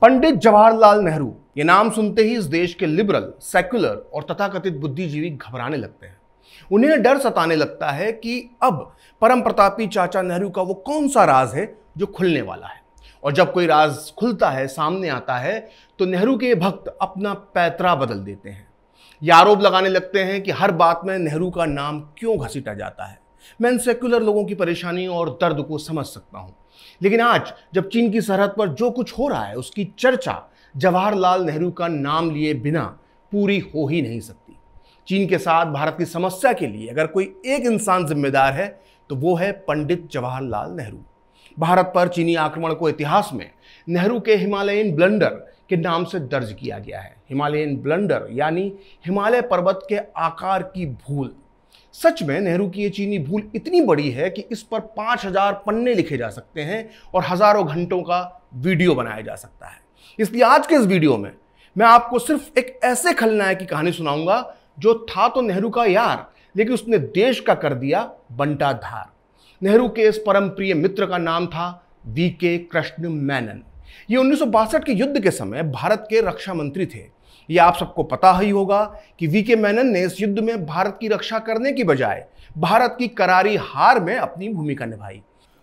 पंडित जवाहरलाल नेहरू, ये नाम सुनते ही इस देश के लिबरल, सेक्युलर और तथाकथित बुद्धिजीवी घबराने लगते हैं। उन्हें डर सताने लगता है कि अब परम प्रतापी चाचा नेहरू का वो कौन सा राज है जो खुलने वाला है। और जब कोई राज खुलता है, सामने आता है, तो नेहरू के भक्त अपना पैतरा बदल देते हैं। ये आरोप लगाने लगते हैं कि हर बात में नेहरू का नाम क्यों घसीटा जाता है। मैं इन सेक्युलर लोगों की परेशानी और दर्द को समझ सकता हूं, लेकिन आज जब चीन की सरहद पर जो कुछ हो रहा है, उसकी चर्चा जवाहरलाल नेहरू का नाम लिए बिना पूरी हो ही नहीं सकती। चीन के साथ भारत की समस्या के लिए अगर कोई एक इंसान जिम्मेदार है तो वो है पंडित जवाहरलाल नेहरू। भारत पर चीनी आक्रमण को इतिहास में नेहरू के हिमालयन ब्लंडर के नाम से दर्ज किया गया है। हिमालयन ब्लंडर यानी हिमालय पर्वत के आकार की भूल। सच में नेहरू की ये चीनी भूल इतनी बड़ी है कि इस पर 5000 पन्ने लिखे जा सकते हैं और हजारों घंटों का वीडियो बनाया जा सकता है। इसलिए आज के इस वीडियो में मैं आपको सिर्फ एक ऐसे खलनायक की कहानी सुनाऊंगा जो था तो नेहरू का यार, लेकिन उसने देश का कर दिया बंटाधार। नेहरू के इस परम प्रिय मित्र का नाम था वीके कृष्ण मेनन। ये 1962 के युद्ध के समय भारत के रक्षा मंत्री थे। ये आप सबको पता ही होगा कि वीके मेनन ने इस युद्ध में भारत की रक्षा करने की बजाय भारत की करारी हार में अपनी भूमिका निभाई।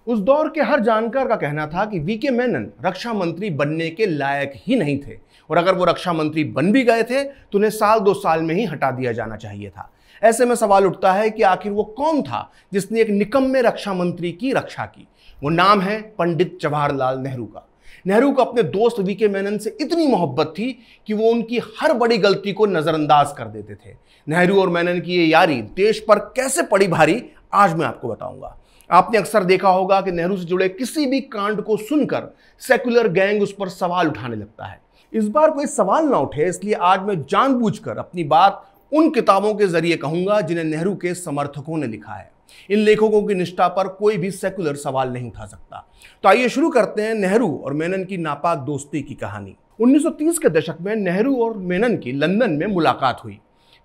उस दौर के हर जानकार का कहना था कि वीके मेनन रक्षा मंत्री बनने के लायक ही नहीं थे, और अगर वो रक्षा मंत्री बन भी गए थे तो उन्हें साल 2 साल में ही हटा दिया जाना चाहिए था। ऐसे में सवाल उठता है कि आखिर वो कौन था जिसने एक निकम्मे रक्षा मंत्री की रक्षा की। वो नाम है पंडित जवाहरलाल नेहरू का। नेहरू को अपने दोस्त वीके मेनन से इतनी मोहब्बत थी कि वो उनकी हर बड़ी गलती को नजरअंदाज कर देते थे। नेहरू और मेनन की ये यारी देश पर कैसे पड़ी भारी, आज मैं आपको बताऊंगा। आपने अक्सर देखा होगा कि नेहरू से जुड़े किसी भी कांड को सुनकर सेक्युलर गैंग उस पर सवाल उठाने लगता है। इस बार कोई सवाल ना उठे, इसलिए आज मैं जानबूझकर अपनी बात उन किताबों के जरिए कहूंगा जिन्हें नेहरू के समर्थकों ने लिखा है। इन लेखकों की निष्ठा पर कोई भी सेक्युलर सवाल नहीं उठा सकता। तो आइए शुरू करते हैं नेहरू और मेनन की नापाक दोस्ती की कहानी। 1930 के दशक में नेहरू और मेनन की लंदन में मुलाकात हुई।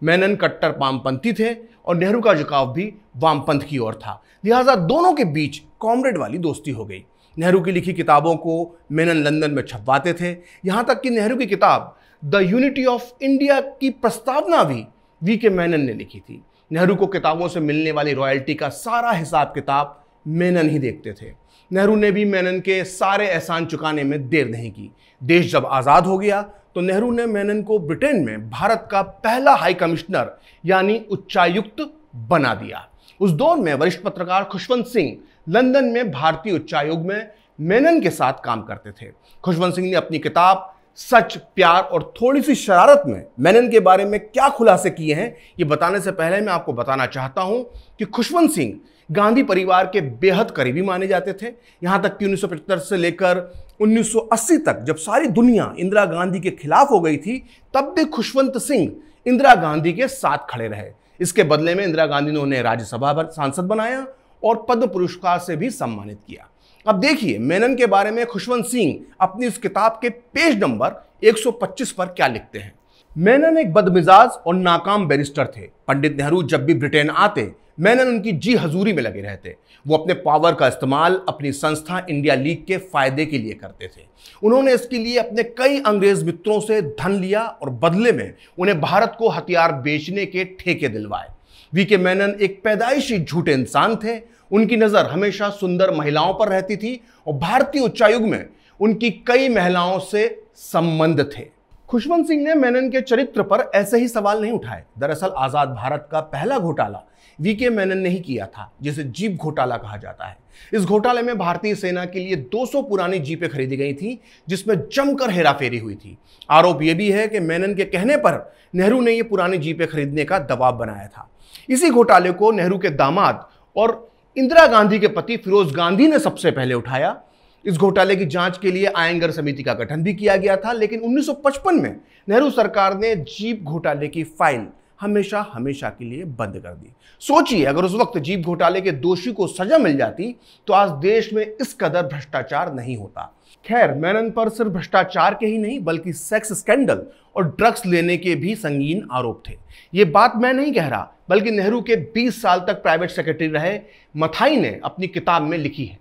मेनन कट्टर वामपंथी थे और नेहरू का झुकाव भी वामपंथ की ओर था, लिहाजा दोनों के बीच कॉमरेड वाली दोस्ती हो गई। नेहरू की लिखी किताबों को मेनन लंदन में छपवाते थे। यहां तक कि नेहरू की किताब द यूनिटी ऑफ इंडिया की प्रस्तावना भी वीके मेनन ने लिखी थी। नेहरू को किताबों से मिलने वाली रॉयल्टी का सारा हिसाब किताब मेनन ही देखते थे। नेहरू ने भी मेनन के सारे एहसान चुकाने में देर नहीं की। देश जब आज़ाद हो गया तो नेहरू ने मेनन को ब्रिटेन में भारत का पहला हाई कमिश्नर यानी उच्चायुक्त बना दिया। उस दौर में वरिष्ठ पत्रकार खुशवंत सिंह लंदन में भारतीय उच्चायोग में मेनन के साथ काम करते थे। खुशवंत सिंह ने अपनी किताब सच, प्यार और थोड़ी सी शरारत में मेनन के बारे में क्या खुलासे किए हैं, ये बताने से पहले मैं आपको बताना चाहता हूं कि खुशवंत सिंह गांधी परिवार के बेहद करीबी माने जाते थे। यहां तक कि 1975 से लेकर 1980 तक जब सारी दुनिया इंदिरा गांधी के खिलाफ हो गई थी, तब भी खुशवंत सिंह इंदिरा गांधी के साथ खड़े रहे। इसके बदले में इंदिरा गांधी ने उन्हें राज्यसभा सांसद बनाया और पद्म पुरस्कार से भी सम्मानित किया। अब देखिए मेनन के बारे में खुशवंत सिंह अपनी इस किताब के पेज नंबर 125 पर क्या लिखते हैं। मेनन एक बदमिजाज और नाकाम बैरिस्टर थे। पंडित नेहरू जब भी ब्रिटेन आते, मेनन उनकी जी हजूरी में लगे रहते। वो अपने पावर का इस्तेमाल अपनी संस्था इंडिया लीग के फायदे के लिए करते थे। उन्होंने इसके लिए अपने कई अंग्रेज मित्रों से धन लिया और बदले में उन्हें भारत को हथियार बेचने के ठेके दिलवाए। वीके मेनन एक पैदाइशी झूठे इंसान थे। उनकी नजर हमेशा सुंदर महिलाओं पर रहती थी और भारतीय उच्चायोग में उनकी कई महिलाओं से संबंध थे। खुशवंत सिंह ने मेनन के चरित्र पर ऐसे ही सवाल नहीं उठाए। दरअसल आजाद भारत का पहला घोटाला वीके मेनन ने ही किया था, जिसे जीप घोटाला कहा जाता है। इस घोटाले में भारतीय सेना के लिए 200 पुरानी जीपें खरीदी गई थी, जिसमें जमकर हेराफेरी हुई थी। आरोप यह भी है कि मेनन के कहने पर नेहरू ने ये पुरानी जीपें खरीदने का दबाव बनाया था। इसी घोटाले को नेहरू के दामाद और इंदिरा गांधी के पति फिरोज गांधी ने सबसे पहले उठाया। इस घोटाले की जांच के लिए आयंगर समिति का गठन भी किया गया था, लेकिन 1955 में नेहरू सरकार ने जीप घोटाले की फाइल हमेशा हमेशा के लिए बंद कर दी। सोचिए, अगर उस वक्त जीप घोटाले के दोषी को सजा मिल जाती तो आज देश में इस कदर भ्रष्टाचार नहीं होता। खैर, मेनन पर सिर्फ भ्रष्टाचार के ही नहीं बल्कि सेक्स स्कैंडल और ड्रग्स लेने के भी संगीन आरोप थे। ये बात मैं नहीं कह रहा, बल्कि नेहरू के 20 साल तक प्राइवेट सेक्रेटरी रहे मथाई ने अपनी किताब में लिखी है।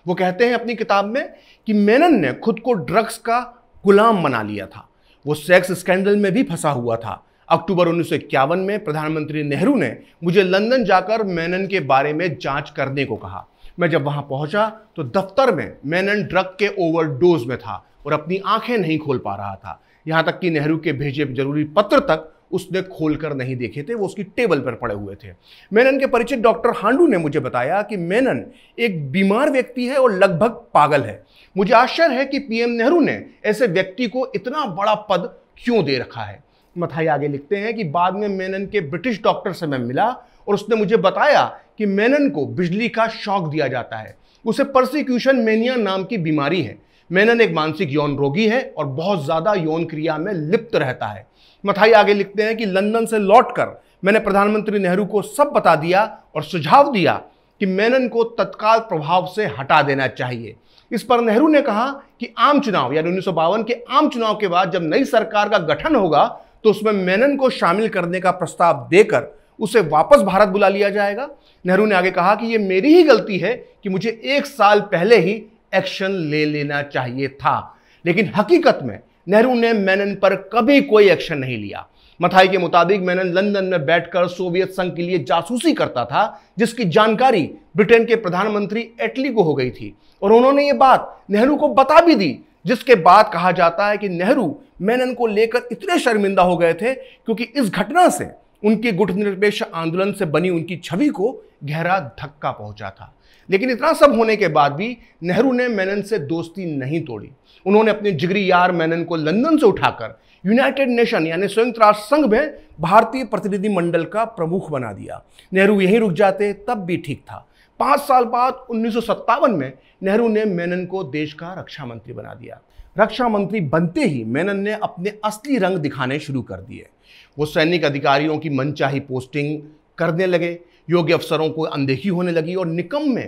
वो कहते हैं अपनी किताब में कि मेनन ने खुद को ड्रग्स का गुलाम बना लिया था। वो सेक्स स्कैंडल में भी फंसा हुआ था। अक्टूबर 1951 में प्रधानमंत्री नेहरू ने मुझे लंदन जाकर मेनन के बारे में जांच करने को कहा। मैं जब वहां पहुंचा तो दफ्तर में मेनन ड्रग के ओवरडोज में था और अपनी आंखें नहीं खोल पा रहा था। यहां तक कि नेहरू के भेजे जरूरी पत्र तक उसने खोलकर नहीं देखे थे, वो उसकी टेबल पर पड़े हुए थे। मेनन के परिचित डॉक्टर हांडू ने मुझे बताया कि मेनन एक बीमार व्यक्ति है और लगभग पागल है। मुझे आश्चर्य है कि पीएम नेहरू ने ऐसे व्यक्ति को इतना बड़ा पद क्यों दे रखा है। मथाई आगे लिखते हैं कि बाद में मेनन के ब्रिटिश डॉक्टर से मैं मिला और उसने मुझे बताया कि मेनन को बिजली का शॉक दिया जाता है। उसे परसिक्यूशन मेनिया नाम की बीमारी है। मेनन एक मानसिक यौन रोगी है और बहुत ज्यादा यौन क्रिया में लिप्त रहता है। मथाई आगे लिखते हैं कि लंदन से लौटकर मैंने प्रधानमंत्री नेहरू को सब बता दिया और सुझाव दिया कि मेनन को तत्काल प्रभाव से हटा देना चाहिए। इस पर नेहरू ने कहा कि आम चुनाव यानी 1952 के आम चुनाव के बाद जब नई सरकार का गठन होगा तो उसमें मेनन को शामिल करने का प्रस्ताव देकर उसे वापस भारत बुला लिया जाएगा। नेहरू ने आगे कहा कि यह मेरी ही गलती है कि मुझे 1 साल पहले ही एक्शन ले लेना चाहिए था, लेकिन हकीकत में नेहरू ने मेनन पर कभी कोई एक्शन नहीं लिया। मथाई के मुताबिक मेनन लंदन में बैठकर सोवियत संघ के लिए जासूसी करता था, जिसकी जानकारी ब्रिटेन के प्रधानमंत्री एटली को हो गई थी और उन्होंने ये बात नेहरू को बता भी दी, जिसके बाद कहा जाता है कि नेहरू मेनन को लेकर इतने शर्मिंदा हो गए थे क्योंकि इस घटना से उनकी गुटनिरपेक्ष आंदोलन से बनी उनकी छवि को गहरा धक्का पहुंचा था। लेकिन इतना सब होने के बाद भी नेहरू ने मेनन से दोस्ती नहीं तोड़ी। उन्होंने अपने जिगरी यार मेनन को लंदन से उठाकर यूनाइटेड नेशन यानी संयुक्त राष्ट्र संघ में भारतीय प्रतिनिधि मंडल का प्रमुख बना दिया। नेहरू यहीं रुक जाते तब भी ठीक था। 5 साल बाद 1957 में नेहरू ने मेनन को देश का रक्षा मंत्री बना दिया। रक्षा मंत्री बनते ही मेनन ने अपने असली रंग दिखाने शुरू कर दिए। वो सैनिक अधिकारियों की मनचाही पोस्टिंग करने लगे, योग्य अफसरों को अनदेखी होने लगी और निकम्मे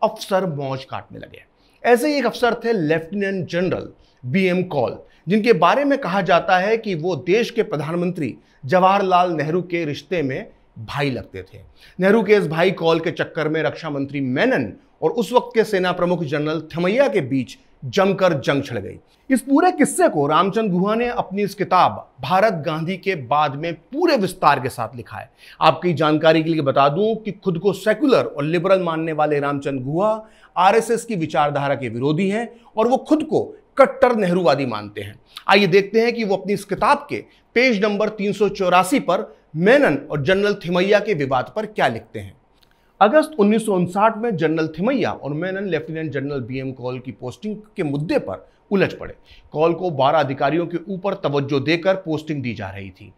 अफसर मौज काटने लगे। ऐसे ही एक अफसर थे लेफ्टिनेंट जनरल बीएम कॉल, जिनके बारे में कहा जाता है कि वो देश के प्रधानमंत्री जवाहरलाल नेहरू के रिश्ते में भाई लगते थे। नेहरू के इस भाई कॉल के चक्कर में रक्षा मंत्री मेनन और उस वक्त के सेना प्रमुख जनरल थिमैया के बीच जमकर जंग छिड़ गई। इस पूरे किस्से को रामचंद्र गुहा ने अपनी इस किताब भारत गांधी के बाद में पूरे विस्तार के साथ लिखा है। आपकी जानकारी के लिए बता दूं कि खुद को सेकुलर और लिबरल मानने वाले रामचंद्र गुहा आरएसएस की विचारधारा के विरोधी हैं और वो खुद को कट्टर नेहरूवादी मानते हैं। आइए देखते हैं कि वो अपनी इस किताब के पेज नंबर 384 पर मेनन और जनरल थिमैया के विवाद पर क्या लिखते हैं। अगस्त 1959 में जनरल थिमैया और Menon lieutenant general BM Kaul की पोस्टिंग के मुद्दे पर उलझ पड़े। कॉल को 12 अधिकारियों के ऊपर तवज्जो देकर पोस्टिंग दी जा रही थी।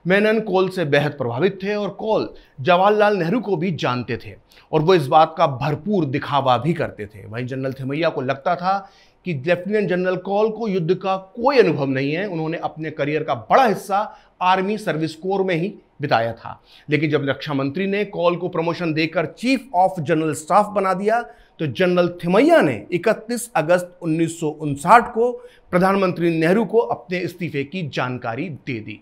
मेनन कॉल से बेहद प्रभावित थे और कॉल जवाहरलाल नेहरू को भी जानते थे और वो इस बात का भरपूर दिखावा भी करते थे। वहीं जनरल थिमैया को लगता था कि लेफ्टिनेंट जनरल कॉल को युद्ध का कोई अनुभव नहीं है। उन्होंने अपने करियर का बड़ा हिस्सा आर्मी सर्विस कोर में ही बिताया था। लेकिन जब रक्षा मंत्री ने कॉल को प्रमोशन देकर चीफ ऑफ जनरल स्टाफ बना दिया तो जनरल थिमैया ने 31 अगस्त 1959 को प्रधानमंत्री नेहरू को अपने इस्तीफे की जानकारी दे दी।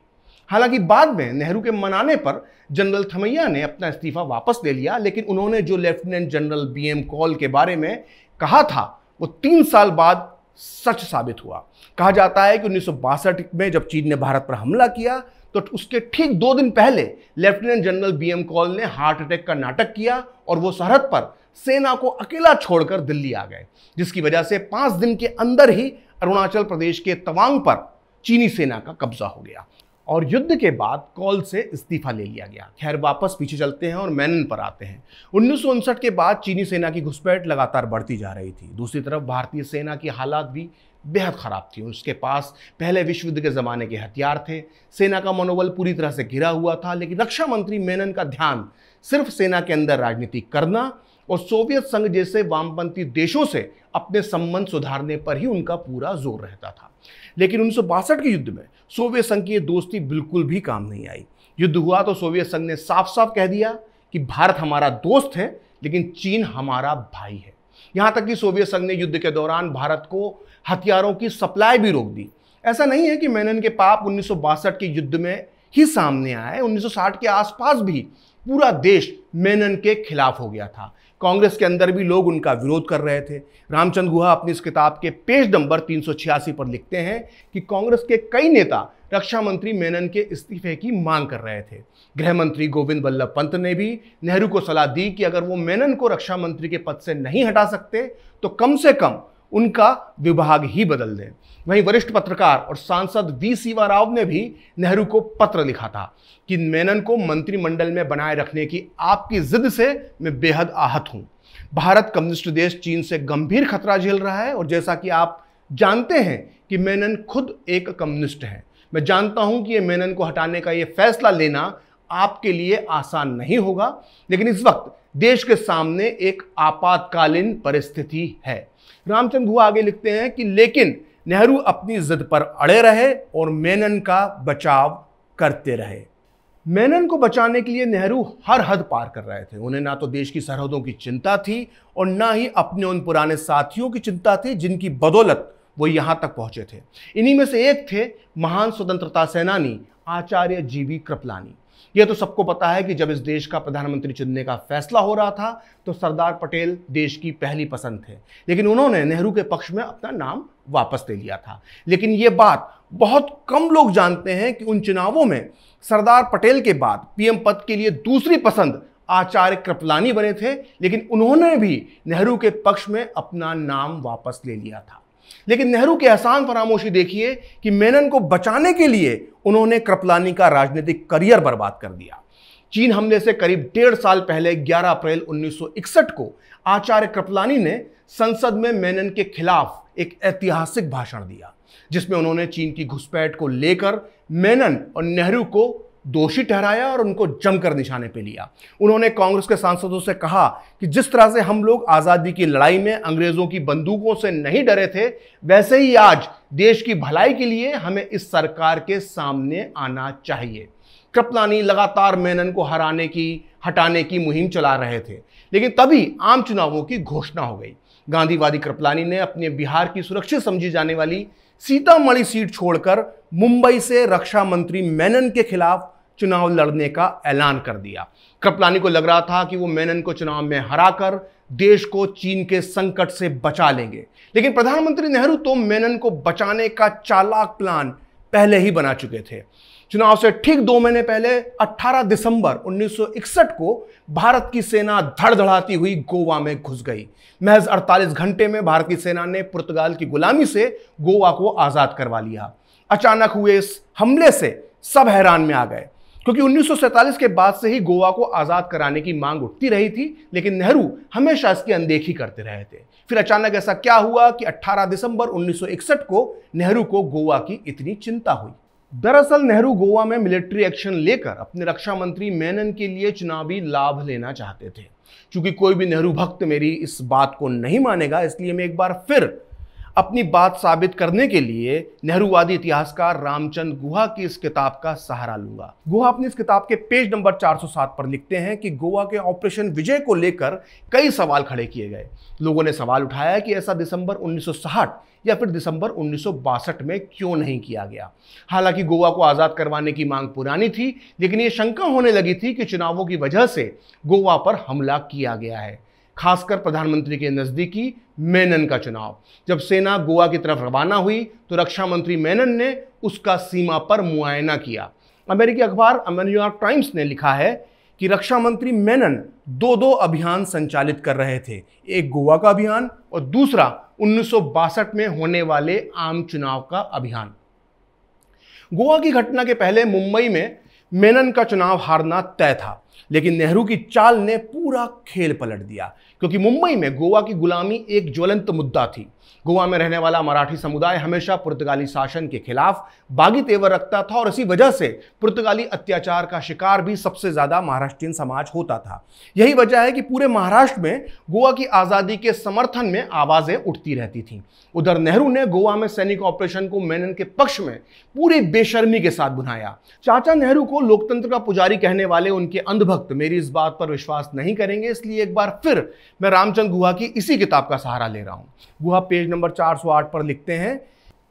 हालांकि बाद में नेहरू के मनाने पर जनरल थिमैया ने अपना इस्तीफा वापस ले लिया, लेकिन उन्होंने जो लेफ्टिनेंट जनरल बीएम कॉल के बारे में कहा था वो 3 साल बाद सच साबित हुआ। कहा जाता है कि 1962 में जब चीन ने भारत पर हमला किया तो उसके ठीक 2 दिन पहले लेफ्टिनेंट जनरल बीएम कॉल ने हार्ट अटैक का नाटक किया और वो सरहद पर सेना को अकेला छोड़कर दिल्ली आ गए, जिसकी वजह से 5 दिन के अंदर ही अरुणाचल प्रदेश के तवांग पर चीनी सेना का कब्जा हो गया और युद्ध के बाद कॉल से इस्तीफा ले लिया गया। खैर, वापस पीछे चलते हैं और मेनन पर आते हैं। 1959 के बाद चीनी सेना की घुसपैठ लगातार बढ़ती जा रही थी। दूसरी तरफ भारतीय सेना की हालात भी बेहद खराब थी। उसके पास पहले विश्व युद्ध के ज़माने के हथियार थे, सेना का मनोबल पूरी तरह से घिरा हुआ था। लेकिन रक्षा मंत्री मेनन का ध्यान सिर्फ सेना के अंदर राजनीति करना और सोवियत संघ जैसे वामपंथी देशों से अपने संबंध सुधारने पर ही उनका पूरा जोर रहता था। लेकिन 1962 के युद्ध में सोवियत संघ की दोस्ती बिल्कुल भी काम नहीं आई। युद्ध हुआ तो सोवियत संघ ने साफ साफ कह दिया कि भारत हमारा दोस्त है लेकिन चीन हमारा भाई है। यहां तक कि सोवियत संघ ने युद्ध के दौरान भारत को हथियारों की सप्लाई भी रोक दी। ऐसा नहीं है कि मेनन के पाप 1962 के युद्ध में ही सामने आया है। 1960 के आसपास भी पूरा देश मेनन के खिलाफ हो गया था। कांग्रेस के अंदर भी लोग उनका विरोध कर रहे थे। रामचंद्र गुहा अपनी इस किताब के पेज नंबर 386 पर लिखते हैं कि कांग्रेस के कई नेता रक्षा मंत्री मेनन के इस्तीफे की मांग कर रहे थे। गृह मंत्री गोविंद वल्लभ पंत ने भी नेहरू को सलाह दी कि अगर वो मेनन को रक्षा मंत्री के पद से नहीं हटा सकते तो कम से कम उनका विभाग ही बदल दें। वहीं वरिष्ठ पत्रकार और सांसद वी सीवा राव ने भी नेहरू को पत्र लिखा था कि मेनन को मंत्रिमंडल में बनाए रखने की आपकी जिद से मैं बेहद आहत हूं। भारत कम्युनिस्ट देश चीन से गंभीर खतरा झेल रहा है और जैसा कि आप जानते हैं कि मेनन खुद एक कम्युनिस्ट है। मैं जानता हूं कि ये मेनन को हटाने का ये फैसला लेना आपके लिए आसान नहीं होगा, लेकिन इस वक्त देश के सामने एक आपातकालीन परिस्थिति है। रामचंद्र गुहा आगे लिखते हैं कि लेकिन नेहरू अपनी जिद पर अड़े रहे और मेनन का बचाव करते रहे। मेनन को बचाने के लिए नेहरू हर हद पार कर रहे थे। उन्हें ना तो देश की सरहदों की चिंता थी और ना ही अपने उन पुराने साथियों की चिंता थी जिनकी बदौलत वो यहां तक पहुंचे थे। इन्हीं में से एक थे महान स्वतंत्रता सेनानी आचार्य जीवी कृपलानी। यह तो सबको पता है कि जब इस देश का प्रधानमंत्री चुनने का फैसला हो रहा था तो सरदार पटेल देश की पहली पसंद थे, लेकिन उन्होंने नेहरू के पक्ष में अपना नाम वापस ले लिया था। लेकिन यह बात बहुत कम लोग जानते हैं कि उन चुनावों में सरदार पटेल के बाद पीएम पद के लिए दूसरी पसंद आचार्य कृपलानी बने थे, लेकिन उन्होंने भी नेहरू के पक्ष में अपना नाम वापस ले लिया था। लेकिन नेहरू के एहसान फरामोशी देखिए कि मेनन को बचाने के लिए उन्होंने कृपलानी का राजनीतिक करियर बर्बाद कर दिया। चीन हमले से करीब 1.5 साल पहले 11 अप्रैल 1961 को आचार्य कृपलानी ने संसद में मेनन के खिलाफ एक ऐतिहासिक भाषण दिया, जिसमें उन्होंने चीन की घुसपैठ को लेकर मेनन और नेहरू को दोषी ठहराया और उनको जमकर निशाने पे लिया। उन्होंने कांग्रेस के सांसदों से कहा कि जिस तरह से हम लोग आजादी की लड़ाई में अंग्रेजों की बंदूकों से नहीं डरे थे, वैसे ही आज देश की भलाई के लिए हमें इस सरकार के सामने आना चाहिए। कृपलानी लगातार मेनन को हटाने की मुहिम चला रहे थे, लेकिन तभी आम चुनावों की घोषणा हो गई। गांधीवादी कृपलानी ने अपने बिहार की सुरक्षित समझी जाने वाली सीतामढ़ी सीट छोड़कर मुंबई से रक्षा मंत्री मेनन के खिलाफ चुनाव लड़ने का ऐलान कर दिया। कृपलानी को लग रहा था कि वो मेनन को चुनाव में हराकर देश को चीन के संकट से बचा लेंगे, लेकिन प्रधानमंत्री नेहरू तो मेनन को बचाने का चालाक प्लान पहले ही बना चुके थे। चुनाव से ठीक 2 महीने पहले 18 दिसंबर 1961 को भारत की सेना धड़धड़ाती हुई गोवा में घुस गई। महज 48 घंटे में भारतीय सेना ने पुर्तगाल की गुलामी से गोवा को आजाद करवा लिया। अचानक हुए इस हमले से सब हैरान में आ गए, क्योंकि 1947 के बाद से ही गोवा को आजाद कराने की मांग उठती रही थी, लेकिन नेहरू हमेशा इसकी अनदेखी करते रहे थे। फिर अचानक ऐसा क्या हुआ कि 18 दिसंबर 1961 को नेहरू को गोवा की इतनी चिंता हुई? दरअसल नेहरू गोवा में मिलिट्री एक्शन लेकर अपने रक्षा मंत्री मेनन के लिए चुनावी लाभ लेना चाहते थे। क्योंकि कोई भी नेहरू भक्त मेरी इस बात को नहीं मानेगा, इसलिए मैं एक बार फिर अपनी बात साबित करने के लिए नेहरूवादी इतिहासकार रामचंद्र गुहा की इस किताब का सहारा लूंगा। गुहा अपनी इस किताब के पेज नंबर 407 पर लिखते हैं कि गोवा के ऑपरेशन विजय को लेकर कई सवाल खड़े किए गए। लोगों ने सवाल उठाया कि ऐसा दिसंबर 1960 या फिर दिसंबर 1962 में क्यों नहीं किया गया। हालांकि गोवा को आजाद करवाने की मांग पुरानी थी, लेकिन यह शंका होने लगी थी कि चुनावों की वजह से गोवा पर हमला किया गया है, खासकर प्रधानमंत्री के नजदीकी मेनन का चुनाव। जब सेना गोवा की तरफ रवाना हुई तो रक्षा मंत्री मेनन ने उसका सीमा पर मुआयना किया। अमेरिकी अखबार न्यूयॉर्क टाइम्स ने लिखा है कि रक्षा मंत्री मेनन 2 अभियान संचालित कर रहे थे, एक गोवा का अभियान और दूसरा 1962 में होने वाले आम चुनाव का अभियान। गोवा की घटना के पहले मुंबई में मेनन का चुनाव हारना तय था, लेकिन नेहरू की चाल ने पूरा खेल पलट दिया, क्योंकि मुंबई में गोवा की गुलामी एक ज्वलंत मुद्दा थी। गोवा में रहने वाला मराठी समुदाय हमेशा पुर्तगाली शासन के खिलाफ बागी तेवर रखता था और इसी वजह से पुर्तगाली अत्याचार का शिकार भी सबसे ज्यादा महाराष्ट्रीयन समाज होता था। यही वजह है कि पूरे महाराष्ट्र में गोवा की आजादी के समर्थन में आवाजें उठती रहती थीं। उधर नेहरू ने गोवा में सैनिक ऑपरेशन को मेनन के पक्ष में पूरी बेशर्मी के साथ बुनाया। चाचा नेहरू को लोकतंत्र का पुजारी कहने वाले उनके अंधभक्त मेरी इस बात पर विश्वास नहीं करेंगे, इसलिए एक बार फिर मैं रामचंद्र गुहा की इसी किताब का सहारा ले रहा हूं। गुहा पेज नंबर 408 पर लिखते हैं,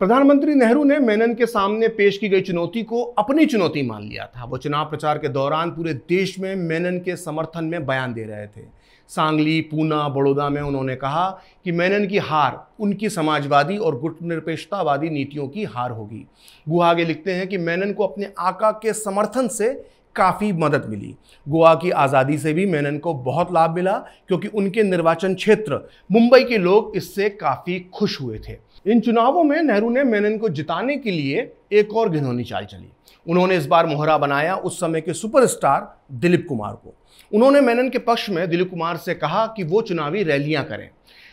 प्रधानमंत्री नेहरू ने मेनन के सामने पेश की गई चुनौती को अपनी चुनौती मान लिया था। वो चुनाव प्रचार के दौरान पूरे देश में मेनन के समर्थन में बयान दे रहे थे। सांगली, पूना, बड़ौदा में उन्होंने कहा कि मेनन की हार उनकी समाजवादी और गुटनिरपेक्षतावादी नीतियों की हार होगी। गुहा आगे लिखते हैं कि मेनन को अपने आका के समर्थन से काफ़ी मदद मिली। गोवा की आज़ादी से भी मेनन को बहुत लाभ मिला, क्योंकि उनके निर्वाचन क्षेत्र मुंबई के लोग इससे काफ़ी खुश हुए थे। इन चुनावों में नेहरू ने मेनन को जिताने के लिए एक और घिनौनी चाल चली। उन्होंने इस बार मोहरा बनाया उस समय के सुपरस्टार दिलीप कुमार को। उन्होंने मेनन के पक्ष में दिलीप कुमार से कहा कि वो चुनावी रैलियां करें।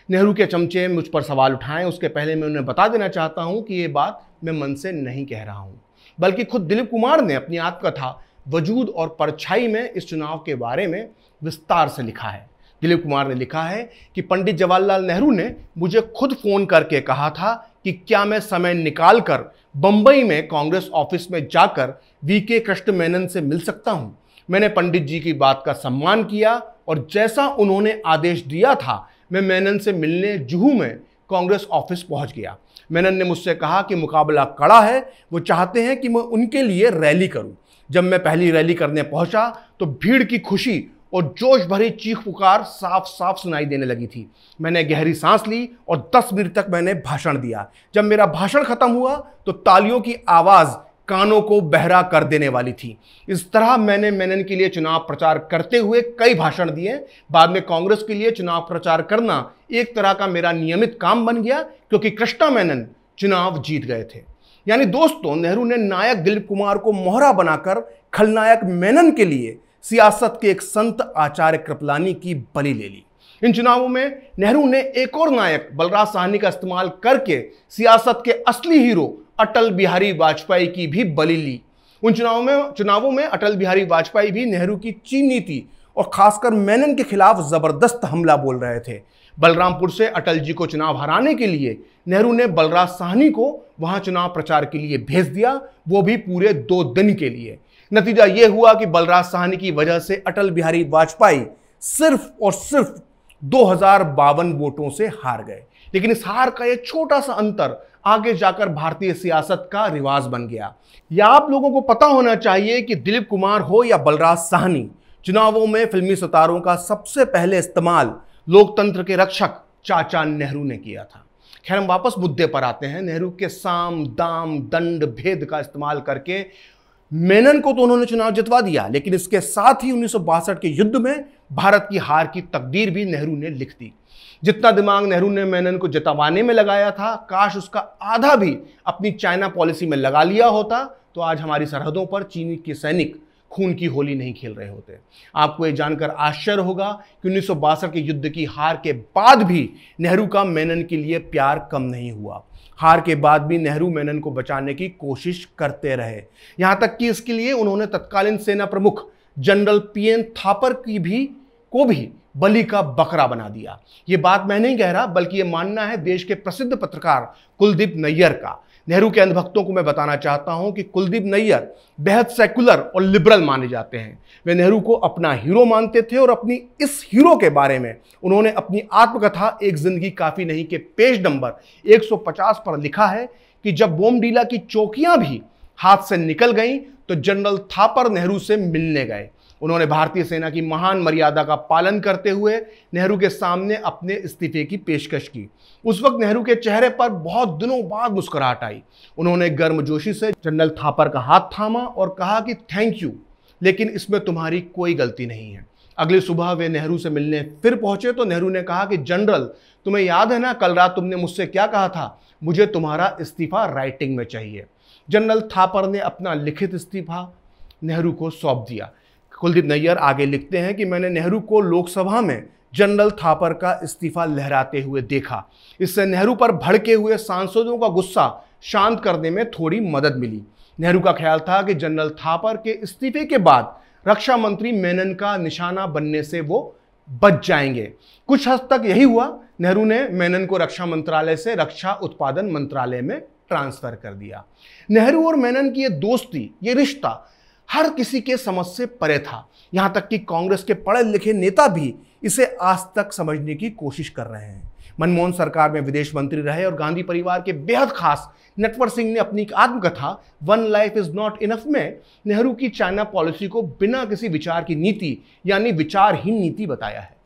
नेहरू के चमचे मुझ पर सवाल उठाएं, उसके पहले मैं उन्हें बता देना चाहता हूं कि ये बात मैं मन से नहीं कह रहा हूं, बल्कि खुद दिलीप कुमार ने अपनी आत्मकथा वजूद और परछाई में इस चुनाव के बारे में विस्तार से लिखा है। दिलीप कुमार ने लिखा है कि पंडित जवाहरलाल नेहरू ने मुझे खुद फोन करके कहा था कि क्या मैं समय निकालकर बंबई में कांग्रेस ऑफिस में जाकर वीके कृष्ण मेनन से मिल सकता हूं। मैंने पंडित जी की बात का सम्मान किया और जैसा उन्होंने आदेश दिया था, मैं मेनन से मिलने जुहू में कांग्रेस ऑफिस पहुंच गया। मेनन ने मुझसे कहा कि मुकाबला कड़ा है, वो चाहते हैं कि मैं उनके लिए रैली करूं। जब मैं पहली रैली करने पहुंचा तो भीड़ की खुशी और जोश भरी चीख पुकार साफ साफ सुनाई देने लगी थी। मैंने गहरी सांस ली और 10 मिनट तक मैंने भाषण दिया। जब मेरा भाषण खत्म हुआ तो तालियों की आवाज़ कानों को बहरा कर देने वाली थी। इस तरह मैंने मेनन के लिए चुनाव प्रचार करते हुए कई भाषण दिए। बाद में कांग्रेस के लिए चुनाव प्रचार करना एक तरह का मेरा नियमित काम बन गया, क्योंकि कृष्णा मेनन चुनाव जीत गए थे। यानी दोस्तों, नेहरू ने नायक दिलीप कुमार को मोहरा बनाकर खलनायक मेनन के लिए सियासत के एक संत आचार्य कृपलानी की बलि ले ली। इन चुनावों में नेहरू ने एक और नायक बलराज साहनी का इस्तेमाल करके सियासत के असली हीरो अटल बिहारी वाजपेयी की भी बलि ली। उन चुनावों में अटल बिहारी वाजपेयी भी नेहरू की चीन नीति और खासकर मेनन के खिलाफ जबरदस्त हमला बोल रहे थे। बलरामपुर से अटल जी को चुनाव हराने के लिए नेहरू ने बलराज साहनी को वहां चुनाव प्रचार के लिए भेज दिया, वो भी पूरे 2 दिन के लिए। नतीजा यह हुआ कि बलराज साहनी की वजह से अटल बिहारी वाजपेयी सिर्फ और सिर्फ 2052 वोटों से हार गए। लेकिन इस हार का एक छोटा सा अंतर आगे जाकर भारतीय सियासत का रिवाज बन गया। यह आप लोगों को पता होना चाहिए कि दिलीप कुमार हो या बलराज साहनी, चुनावों में फिल्मी सितारों का सबसे पहले इस्तेमाल लोकतंत्र के रक्षक चाचा नेहरू ने किया था। खैर, हम वापस मुद्दे पर आते हैं। नेहरू के साम, दाम, दंड, भेद का इस्तेमाल करके मेनन को तो उन्होंने चुनाव जितवा दिया, लेकिन इसके साथ ही 1962 के युद्ध में भारत की हार की तकदीर भी नेहरू ने लिख दी। जितना दिमाग नेहरू ने मेनन को जितवाने में लगाया था, काश उसका आधा भी अपनी चाइना पॉलिसी में लगा लिया होता, तो आज हमारी सरहदों पर चीनी के सैनिक खून की होली नहीं खेल रहे होते। आपको ये जानकर आश्चर्य होगा कि 1962 के युद्ध की हार के बाद भी नेहरू का मेनन के लिए प्यार कम नहीं हुआ। हार के बाद भी नेहरू मेनन को बचाने की कोशिश करते रहे। यहां तक कि इसके लिए उन्होंने तत्कालीन सेना प्रमुख जनरल PN थापर को भी बलि का बकरा बना दिया। ये बात मैं नहीं कह रहा, बल्कि ये मानना है देश के प्रसिद्ध पत्रकार कुलदीप नैयर का। नेहरू के अंधभक्तों को मैं बताना चाहता हूं कि कुलदीप नैयर बेहद सेकुलर और लिबरल माने जाते हैं। वे नेहरू को अपना हीरो मानते थे और अपनी इस हीरो के बारे में उन्होंने अपनी आत्मकथा एक जिंदगी काफी नहीं के पेज नंबर 150 पर लिखा है कि जब बोमडीला की चौकियां भी हाथ से निकल गईं तो जनरल थापर नेहरू से मिलने गए। उन्होंने भारतीय सेना की महान मर्यादा का पालन करते हुए नेहरू के सामने अपने इस्तीफे की पेशकश की। उस वक्त नेहरू के चेहरे पर बहुत दिनों बाद मुस्कुराहट आई। उन्होंने गर्मजोशी से जनरल थापर का हाथ थामा और कहा कि थैंक यू, लेकिन इसमें तुम्हारी कोई गलती नहीं है। अगली सुबह वे नेहरू से मिलने फिर पहुंचे तो नेहरू ने कहा कि जनरल, तुम्हें याद है ना कल रात तुमने मुझसे क्या कहा था? मुझे तुम्हारा इस्तीफा राइटिंग में चाहिए। जनरल थापर ने अपना लिखित इस्तीफा नेहरू को सौंप दिया। कुलदीप नैयर आगे लिखते हैं कि मैंने नेहरू को लोकसभा में जनरल थापर का इस्तीफा लहराते हुए देखा। इससे नेहरू पर भड़के हुए सांसदों का गुस्सा शांत करने में थोड़ी मदद मिली। नेहरू का ख्याल था कि जनरल थापर के इस्तीफे के बाद रक्षा मंत्री मेनन का निशाना बनने से वो बच जाएंगे। कुछ हद तक यही हुआ। नेहरू ने मेनन को रक्षा मंत्रालय से रक्षा उत्पादन मंत्रालय में ट्रांसफर कर दिया। नेहरू और मेनन की ये दोस्ती, ये रिश्ता हर किसी के समझ से परे था। यहां तक कि कांग्रेस के पढ़े लिखे नेता भी इसे आज तक समझने की कोशिश कर रहे हैं। मनमोहन सरकार में विदेश मंत्री रहे और गांधी परिवार के बेहद खास नटवर सिंह ने अपनी आत्मकथा one life is not enough में नेहरू की चाइना पॉलिसी को बिना किसी विचार की नीति यानी विचारहीन नीति बताया है।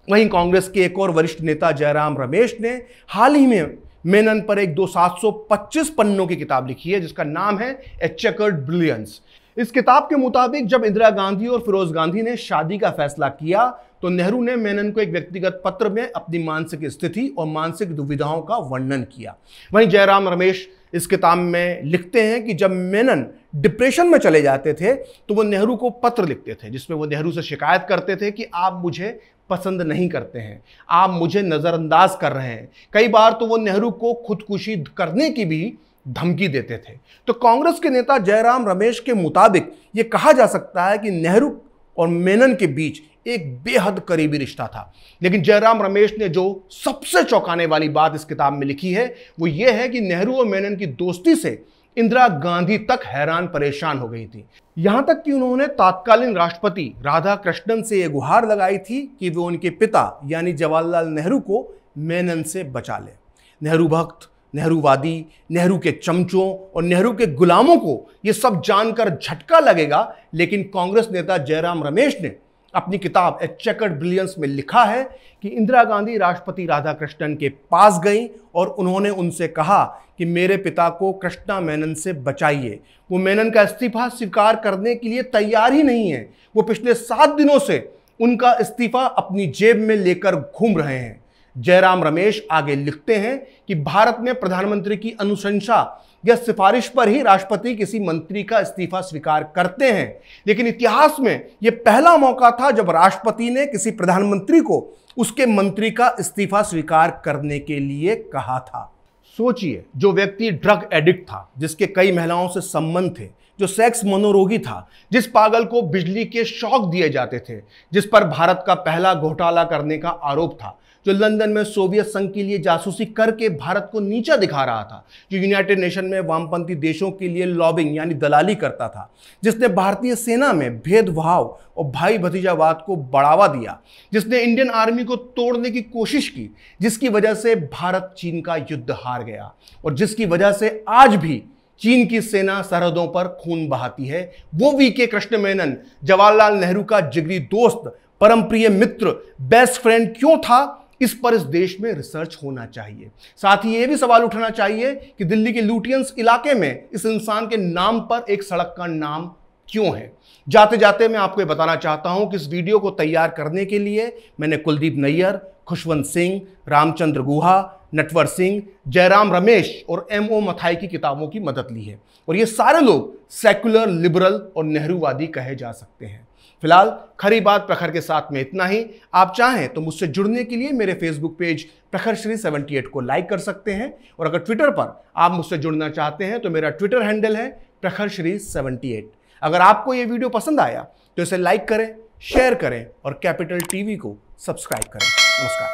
वहीं कांग्रेस के एक और वरिष्ठ नेता जयराम रमेश ने हाल ही में मेनन पर एक 725 पन्नों की किताब लिखी है जिसका नाम है ए चेकर्ड ब्रिलियंस। इस किताब के मुताबिक जब इंदिरा गांधी और फिरोज गांधी ने शादी का फैसला किया तो नेहरू ने मेनन को एक व्यक्तिगत पत्र में अपनी मानसिक स्थिति और मानसिक दुविधाओं का वर्णन किया। वहीं जयराम रमेश इस किताब में लिखते हैं कि जब मेनन डिप्रेशन में चले जाते थे तो वो नेहरू को पत्र लिखते थे जिसमें वो नेहरू से शिकायत करते थे कि आप मुझे पसंद नहीं करते हैं, आप मुझे नजरअंदाज कर रहे हैं। कई बार तो वो नेहरू को खुदकुशी करने की भी धमकी देते थे। तो कांग्रेस के नेता जयराम रमेश के मुताबिक ये कहा जा सकता है कि नेहरू और मेनन के बीच एक बेहद करीबी रिश्ता था। लेकिन जयराम रमेश ने जो सबसे चौंकाने वाली बात इस किताब में लिखी है वो ये है कि नेहरू और मेनन की दोस्ती से इंदिरा गांधी तक हैरान परेशान हो गई थी। यहां तक कि उन्होंने तत्कालीन राष्ट्रपति राधा कृष्णन से यह गुहार लगाई थी कि वे उनके पिता यानी जवाहरलाल नेहरू को मेनन से बचा ले। नेहरू भक्त, नेहरूवादी, नेहरू के चमचों और नेहरू के गुलामों को यह सब जानकर झटका लगेगा, लेकिन कांग्रेस नेता जयराम रमेश ने अपनी किताब ए चेकर्ड ब्रिलियंस में लिखा है कि इंदिरा गांधी राष्ट्रपति राधाकृष्णन के पास गई और उन्होंने उनसे कहा कि मेरे पिता को कृष्णा मेनन से बचाइए। वो मेनन का इस्तीफा स्वीकार करने के लिए तैयार ही नहीं है। वो पिछले 7 दिनों से उनका इस्तीफा अपनी जेब में लेकर घूम रहे हैं। जयराम रमेश आगे लिखते हैं कि भारत में प्रधानमंत्री की अनुशंसा या सिफारिश पर ही राष्ट्रपति किसी मंत्री का इस्तीफा स्वीकार करते हैं, लेकिन इतिहास में यह पहला मौका था जब राष्ट्रपति ने किसी प्रधानमंत्री को उसके मंत्री का इस्तीफा स्वीकार करने के लिए कहा था। सोचिए, जो व्यक्ति ड्रग एडिक्ट था, जिसके कई महिलाओं से संबंध थे, जो सेक्स मनोरोगी था, जिस पागल को बिजली के शॉक दिए जाते थे, जिस पर भारत का पहला घोटाला करने का आरोप था, जो लंदन में सोवियत संघ के लिए जासूसी करके भारत को नीचा दिखा रहा था, जो यूनाइटेड नेशन में वामपंथी देशों के लिए लॉबिंग यानी दलाली करता था, जिसने भारतीय सेना में भेदभाव और भाई भतीजावाद को बढ़ावा दिया, जिसने इंडियन आर्मी को तोड़ने की कोशिश की, जिसकी वजह से भारत चीन का युद्ध हार गया और जिसकी वजह से आज भी चीन की सेना सरहदों पर खून बहाती है, वो वीके कृष्ण मेनन जवाहरलाल नेहरू का जिगरी दोस्त, परम प्रिय मित्र, बेस्ट फ्रेंड क्यों था? इस पर इस देश में रिसर्च होना चाहिए। साथ ही यह भी सवाल उठाना चाहिए कि दिल्ली के लुटियंस इलाके में इस इंसान के नाम पर एक सड़क का नाम क्यों है। जाते जाते मैं आपको ये बताना चाहता हूं कि इस वीडियो को तैयार करने के लिए मैंने कुलदीप नैयर, खुशवंत सिंह, रामचंद्र गुहा, नटवर सिंह, जयराम रमेश और M.O. मथाई की किताबों की मदद ली है और ये सारे लोग सेक्युलर, लिबरल और नेहरूवादी कहे जा सकते हैं। फिलहाल खरी बात प्रखर के साथ में इतना ही। आप चाहें तो मुझसे जुड़ने के लिए मेरे फेसबुक पेज प्रखर श्री 78 को लाइक कर सकते हैं और अगर ट्विटर पर आप मुझसे जुड़ना चाहते हैं तो मेरा ट्विटर हैंडल है प्रखर श्री 78। अगर आपको ये वीडियो पसंद आया तो इसे लाइक करें, शेयर करें और कैपिटल टीवी को सब्सक्राइब करें। नमस्कार।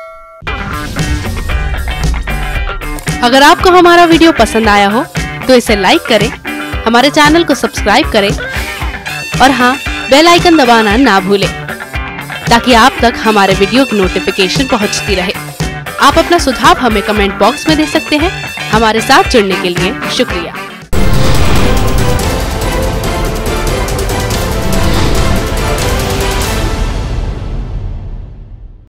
अगर आपको हमारा वीडियो पसंद आया हो तो इसे लाइक करें, हमारे चैनल को सब्सक्राइब करें और हाँ, बेल आइकन दबाना ना भूलें ताकि आप तक हमारे वीडियो की नोटिफिकेशन पहुंचती रहे। आप अपना सुझाव हमें कमेंट बॉक्स में दे सकते हैं। हमारे साथ जुड़ने के लिए शुक्रिया।